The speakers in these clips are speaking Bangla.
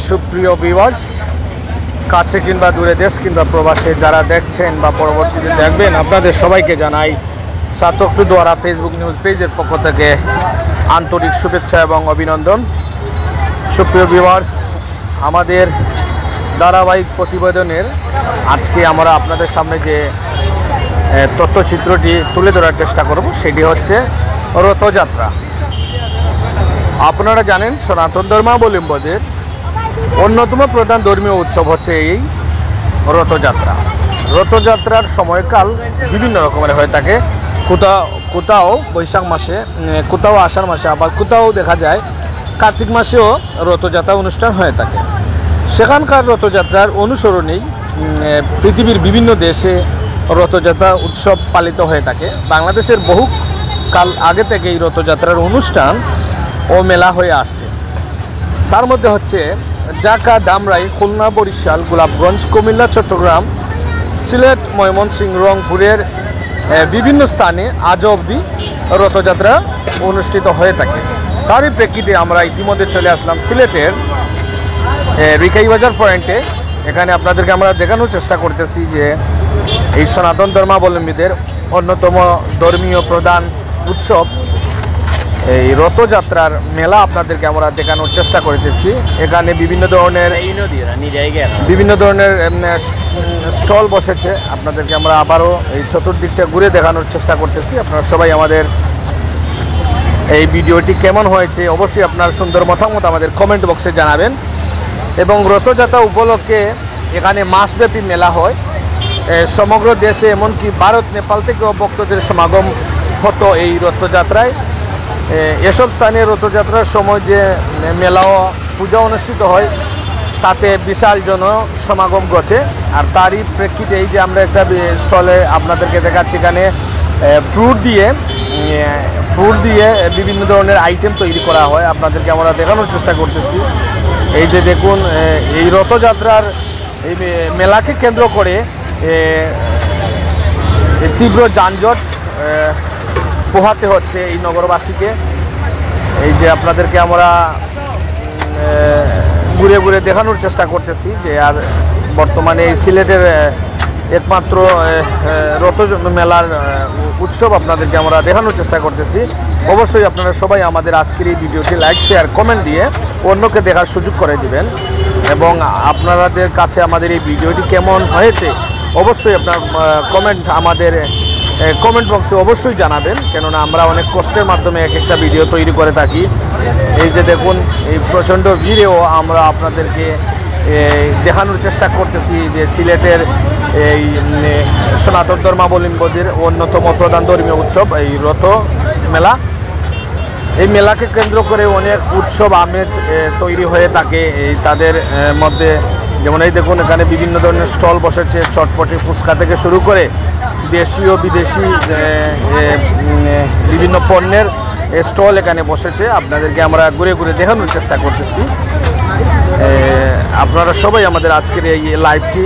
সুপ্রিয় ভিউয়ার্স, কাছে কিংবা দূরে দেশ কিংবা প্রবাসে যারা দেখছেন বা পরবর্তীতে দেখবেন, আপনাদের সবাইকে জানাই 7 অক্টোবর দ্বারা ফেসবুক নিউজ পেজের পক্ষ থেকে আন্তরিক শুভেচ্ছা এবং অভিনন্দন। সুপ্রিয় ভিউয়ার্স, আমাদের ধারাবাহিক প্রতিবেদনের আজকে আমরা আপনাদের সামনে যে তথ্যচিত্রটি তুলে ধরার চেষ্টা করব সেটি হচ্ছে রথযাত্রা। আপনারা জানেন সনাতন ধর্মাবলম্বীদের অন্যতম প্রধান ধর্মীয় উৎসব হচ্ছে এই রথযাত্রা। রথযাত্রার সময়কাল বিভিন্ন রকমের হয়ে থাকে। কোথাও বৈশাখ মাসে, কোথাও আষাঢ় মাসে, আবার কোথাও দেখা যায় কার্তিক মাসেও রথযাত্রা অনুষ্ঠান হয়ে থাকে। সেখানকার রথযাত্রার অনুসরণেই পৃথিবীর বিভিন্ন দেশে রথযাত্রা উৎসব পালিত হয়ে থাকে। বাংলাদেশের বহু কাল আগে থেকে এই রথযাত্রার অনুষ্ঠান ও মেলা হয়ে আসছে। তার মধ্যে হচ্ছে ঢাকা, ধামরাই, খুলনা, বরিশাল, গোলাপগঞ্জ, কুমিল্লা, চট্টগ্রাম, সিলেট, ময়মনসিংহ, রংপুরের বিভিন্ন স্থানে আজও অবধি রথযাত্রা অনুষ্ঠিত হয়ে থাকে। তারই প্রেক্ষিতে আমরা ইতিমধ্যে চলে আসলাম সিলেটের রিকাইবাজার পয়েন্টে। এখানে আপনাদেরকে আমরা দেখানোর চেষ্টা করতেছি যে এই সনাতন ধর্মাবলম্বীদের অন্যতম ধর্মীয় প্রধান উৎসব এই রথযাত্রার মেলা আপনাদেরকে আমরা দেখানোর চেষ্টা করতেছি। এখানে বিভিন্ন ধরনের স্টল বসেছে। আপনাদেরকে আমরা আবারও এই চতুর্দিকটা ঘুরে দেখানোর চেষ্টা করতেছি। আপনারা সবাই আমাদের এই ভিডিওটি কেমন হয়েছে অবশ্যই আপনার সুন্দর মতামত আমাদের কমেন্ট বক্সে জানাবেন। এবং রথযাত্রা উপলক্ষে এখানে মাসব্যাপী মেলা হয়। সমগ্র দেশে এমনকি ভারত, নেপাল থেকেও ভক্তদের সমাগম হতো এই রথযাত্রায়। এসব স্থানে রথযাত্রার সময় যে মেলা ও পূজা অনুষ্ঠিত হয় তাতে বিশাল জনসমাগম ঘটে। আর তারই প্রেক্ষিতে এই যে আমরা একটা স্টলে আপনাদেরকে দেখাচ্ছি, এখানে ফ্রুট দিয়ে বিভিন্ন ধরনের আইটেম তৈরি করা হয়। আপনাদেরকে আমরা দেখানোর চেষ্টা করতেছি। এই যে দেখুন, এই রথযাত্রার এই মেলাকে কেন্দ্র করে তীব্র যানজট পোহাতে হচ্ছে এই নগরবাসীকে। এই যে আপনাদেরকে আমরা ঘুরে ঘুরে দেখানোর চেষ্টা করতেছি যে আর বর্তমানে এই সিলেটের একমাত্র রথ মেলার উৎসব আপনাদেরকে আমরা দেখানোর চেষ্টা করতেছি। অবশ্যই আপনারা সবাই আমাদের আজকের এই ভিডিওটি লাইক, শেয়ার, কমেন্ট দিয়ে অন্যকে দেখার সুযোগ করে দিবেন। এবং আপনাদের কাছে আমাদের এই ভিডিওটি কেমন হয়েছে অবশ্যই আপনার কমেন্ট আমাদের কমেন্ট বক্সে অবশ্যই জানাবেন, কেননা আমরা অনেক কষ্টের মাধ্যমে এক একটা ভিডিও তৈরি করে থাকি। এই যে দেখুন, এই প্রচণ্ড ভিড়েও আমরা আপনাদেরকে দেখানোর চেষ্টা করতেছি যে সিলেটের এই সনাতন ধর্মাবলম্বীদের অন্যতম প্রধান ধর্মীয় উৎসব এই রথ মেলা। এই মেলাকে কেন্দ্র করে অনেক উৎসব আমেজ তৈরি হয়ে থাকে এই তাদের মধ্যে। যেমন এই দেখুন, এখানে বিভিন্ন ধরনের স্টল বসেছে, চটপটি, ফুচকা থেকে শুরু করে দেশীয় বিদেশি বিভিন্ন পণ্যের স্টল এখানে বসেছে। আপনাদেরকে আমরা ঘুরে ঘুরে দেখানোর চেষ্টা করতেছি। আপনারা সবাই আমাদের আজকের এই লাইভটি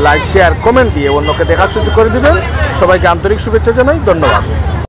লাইক, শেয়ার, কমেন্ট দিয়ে অন্যকে দেখার সুযোগ করে দেবেন। সবাইকে আন্তরিক শুভেচ্ছা জানাই। ধন্যবাদ।